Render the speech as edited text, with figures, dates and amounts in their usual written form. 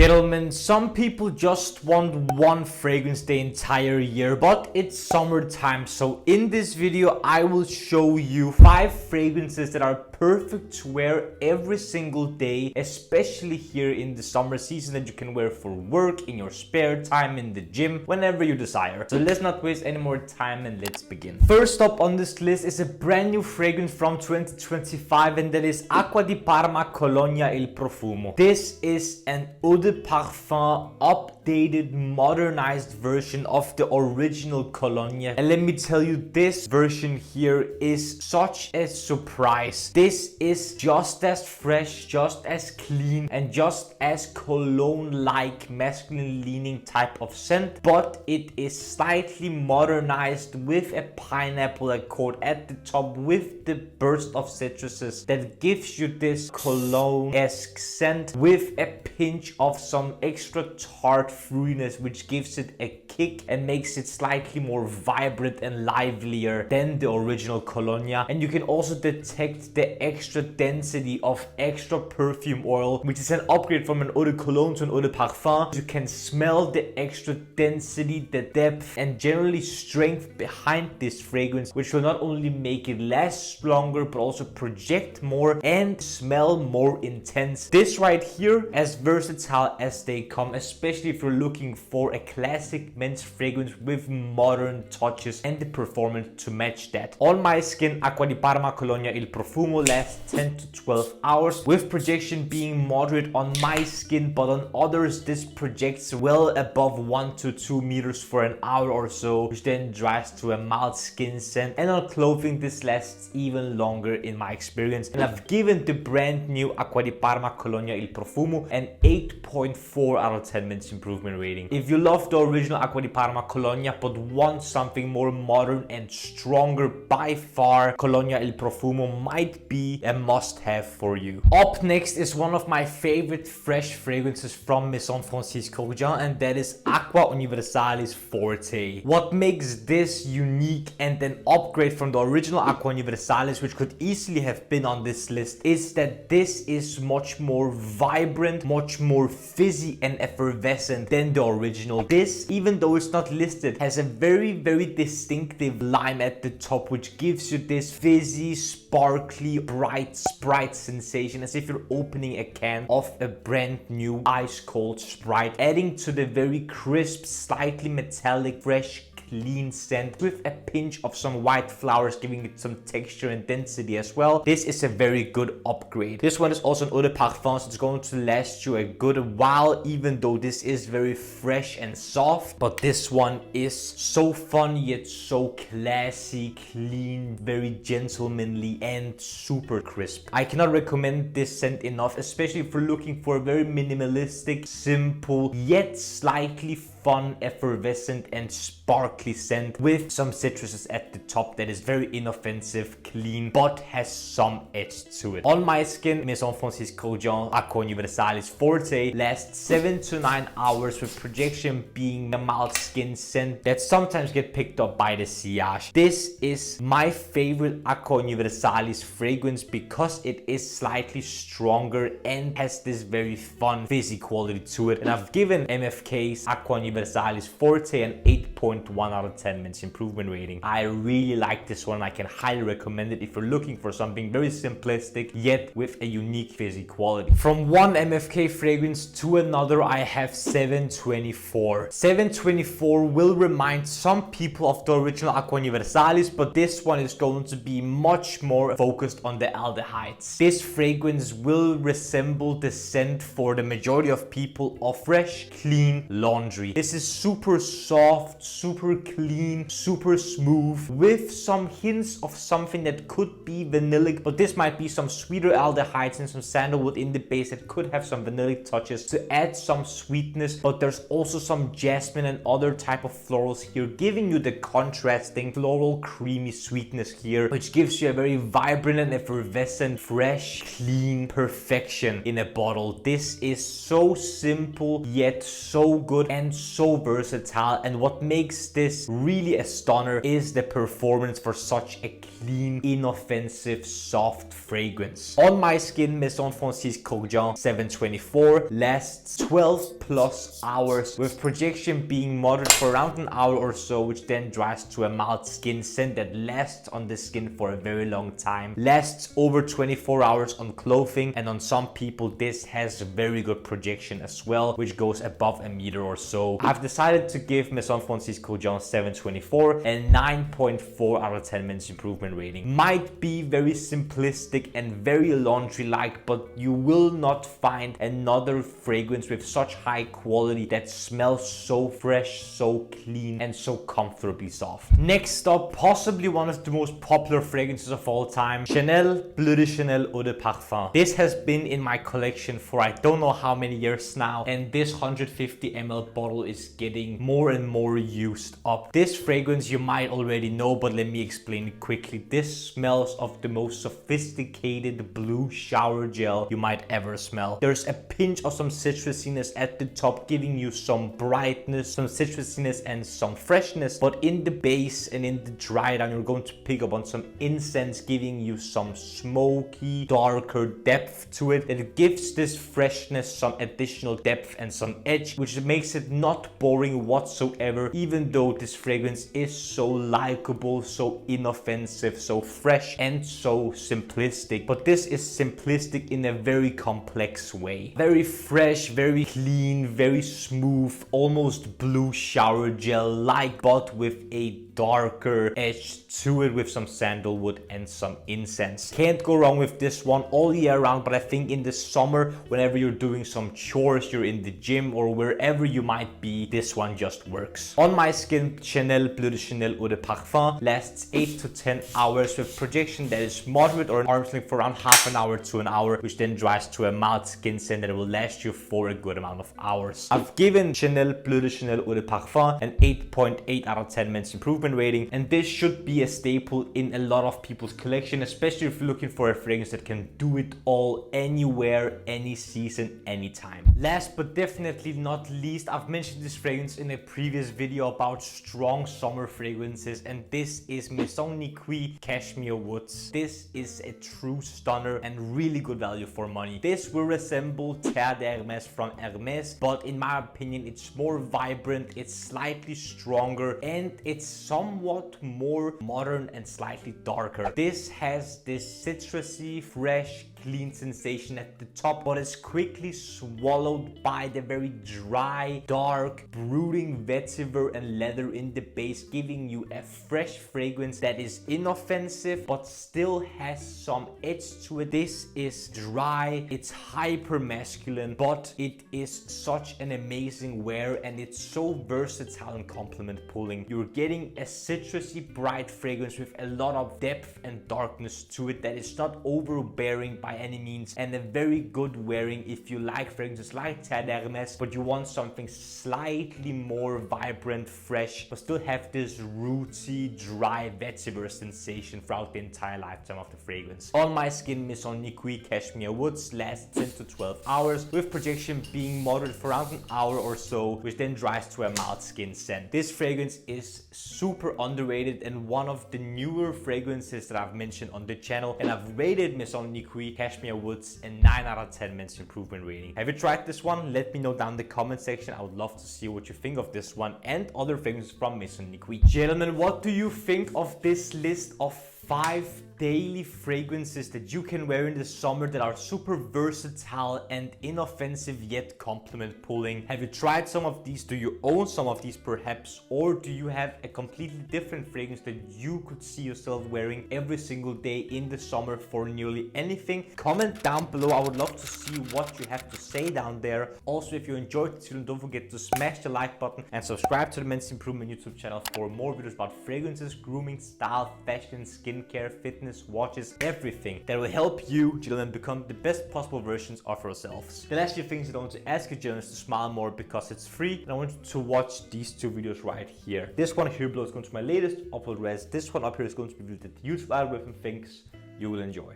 Gentlemen, some people just want one fragrance the entire year, but it's summertime. So in this video, I will show you 5 fragrances that are perfect to wear every single day, especially here in the summer season, that you can wear for work, in your spare time, in the gym, whenever you desire. So let's not waste any more time and let's begin. First up on this list is a brand new fragrance from 2025, and that is Acqua di Parma Colonia il Profumo. This is an eau de parfum updated, modernized version of the original Colonia. And let me tell you, this version here is such a surprise. This is just as fresh, just as clean, and just as cologne-like, masculine-leaning type of scent, but it is slightly modernized with a pineapple accord at the top with the burst of citruses that gives you this cologne-esque scent with a pinch of some extra tart fruitiness, which gives it a kick and makes it slightly more vibrant and livelier than the original Colonia. And you can also detect the extra density of extra perfume oil, which is an upgrade from an eau de cologne to an eau de parfum. You can smell the extra density, the depth, and generally strength behind this fragrance, which will not only make it last longer but also project more and smell more intense. This right here, as versatile as they come, especially if you're looking for a classic men's fragrance with modern touches and the performance to match that. On my skin, Acqua di Parma Colonia il Profumo lasts 10 to 12 hours, with projection being moderate on my skin, but on others this projects well above 1 to 2 meters for an hour or so, which then dries to a mild skin scent. And on clothing this lasts even longer in my experience. And I've given the brand new Acqua di Parma Colonia il Profumo an 8.4 out of 10 minutes improvement rating. If you love the original Acqua di Parma Colonia but want something more modern and stronger, by far Colonia il Profumo might be a must-have for you. Up next is one of my favorite fresh fragrances from Maison Kurkdjian, and that is Aqua Universalis Forte. What makes this unique and an upgrade from the original Aqua Universalis, which could easily have been on this list, is that this is much more vibrant, much more fizzy and effervescent than the original. This, even though it's not listed, has a very distinctive lime at the top, which gives you this fizzy, sparkly, bright Sprite sensation, as if you're opening a can of a brand new ice cold Sprite, adding to the very crisp, slightly metallic, fresh, clean scent with a pinch of some white flowers, giving it some texture and density as well. This is a very good upgrade. This one is also an eau de parfum, so it's going to last you a good while, even though this is very fresh and soft. But this one is so fun yet so classy, clean, very gentlemanly, and super crisp. I cannot recommend this scent enough, especially if you're looking for a very minimalistic, simple, yet slightly fun, effervescent, and sparkly scent with some citruses at the top that is very inoffensive, clean, but has some edge to it. On my skin, Maison Kurkdjian Aqua Universalis Forte lasts 7 to 9 hours, with projection being a mild skin scent that sometimes get picked up by the sillage. This is my favorite Aqua Universalis fragrance because it is slightly stronger and has this very fun, fizzy quality to it. And I've given MFK's Aqua Universalis Forte an 8.1 out of 10 minutes improvement rating. I really like this one. I can highly recommend it if you're looking for something very simplistic yet with a unique fizzy quality. From one MFK fragrance to another, I have 724. 724 will remind some people of the original Aqua Universalis, but this one is going to be much more focused on the aldehydes. This fragrance will resemble the scent for the majority of people of fresh, clean laundry. This is super soft, super clean, super smooth, with some hints of something that could be vanillic, but this might be some sweeter aldehydes and some sandalwood in the base that could have some vanillic touches to add some sweetness. But there's also some jasmine and other type of florals here, giving you the contrasting floral creamy sweetness here, which gives you a very vibrant and effervescent, fresh, clean perfection in a bottle. This is so simple yet so good and so versatile, and what makes makes this really a stunner is the performance for such a clean, inoffensive, soft fragrance. On my skin, Maison Kurkdjian 724 lasts 12 plus hours, with projection being moderate for around an hour or so, which then dries to a mild skin scent that lasts on the skin for a very long time. Lasts over 24 hours on clothing, and on some people this has very good projection as well, which goes above a meter or so. I've decided to give Maison Kurkdjian 724 a 9.4 out of 10 minutes improvement rating. Might be very simplistic and very laundry-like, but you will not find another fragrance with such high quality that smells so fresh, so clean, and so comfortably soft. Next up, possibly one of the most popular fragrances of all time, Chanel Bleu de Chanel Eau de Parfum. This has been in my collection for I don't know how many years now, and this 150 ml bottle is getting more and more used up. This fragrance you might already know, but let me explain it quickly. This smells of the most sophisticated blue shower gel you might ever smell. There's a pinch of some citrusiness at the top, giving you some brightness, some citrusiness, and some freshness, but in the base and in the dry down you're going to pick up on some incense, giving you some smoky, darker depth to it. It gives this freshness some additional depth and some edge, which makes it not boring whatsoever, even though this fragrance is so likable, so inoffensive, so fresh, and so simplistic. But this is simplistic in a very complex way. Very fresh, very clean, very smooth, almost blue shower gel like, but with a darker edge to it, with some sandalwood and some incense. Can't go wrong with this one all year round, but I think in the summer, whenever you're doing some chores, you're in the gym or wherever you might be, this one just works. On my skin, Chanel Bleu de Chanel Eau de Parfum lasts 8 to 10 hours with projection that is moderate or an arm's length for around half an hour to an hour, which then dries to a mild skin scent that will last you for a good amount of hours. I've given Chanel Bleu de Chanel Eau de Parfum an 8.8 out of 10 minutes improvement rating, and this should be a staple in a lot of people's collection, especially if you're looking for a fragrance that can do it all, anywhere, any season, anytime. Last but definitely not least, I've mentioned this fragrance in a previous video about strong summer fragrances, and this is Maison Nikoui Cashmere Woods. This is a true stunner and really good value for money. This will resemble Terre d'Hermès from Hermès, but in my opinion it's more vibrant, it's slightly stronger, and it's somewhat more modern and slightly darker. This has this citrusy, fresh, clean sensation at the top, but is quickly swallowed by the very dry, dark, brooding vetiver and leather in the base, giving you a fresh fragrance that is inoffensive but still has some edge to it. This is dry, it's hyper masculine, but it is such an amazing wear, and it's so versatile and compliment pulling. You're getting a citrusy, bright fragrance with a lot of depth and darkness to it that is not overbearing by any means, and a very good wearing if you like fragrances like Terre d'Hermès, but you want something slightly more vibrant, fresh, but still have this rooty, dry vetiver sensation throughout the entire lifetime of the fragrance. On my skin, Maison Nikoui Cashmere Woods lasts 10 to 12 hours, with projection being moderate for around an hour or so, which then dries to a mild skin scent. This fragrance is super underrated and one of the newer fragrances that I've mentioned on the channel, and I've rated Maison Nikoui Cashmere Woods a 9 out of 10 minutes improvement rating. Have you tried this one? Let me know down in the comment section. I would love to see what you think of this one and other fragrances from Maison Nikoui. Gentlemen, what do you think of this list of 5 daily fragrances that you can wear in the summer that are super versatile and inoffensive yet compliment pulling? Have you tried some of these? Do you own some of these perhaps? Or do you have a completely different fragrance that you could see yourself wearing every single day in the summer for nearly anything? Comment down below. I would love to see what you have to say down there. Also, if you enjoyed this video, don't forget to smash the like button and subscribe to the Men's Improvement YouTube channel for more videos about fragrances, grooming, style, fashion, skincare, fitness, watches, everything that will help you, gentlemen, become the best possible versions of yourselves. The last few things I want to ask you, gentlemen, is to smile more because it's free, and I want you to watch these 2 videos right here. This one here below is going to be my latest upload res. This one up here is going to be the YouTube algorithm thinks you will enjoy.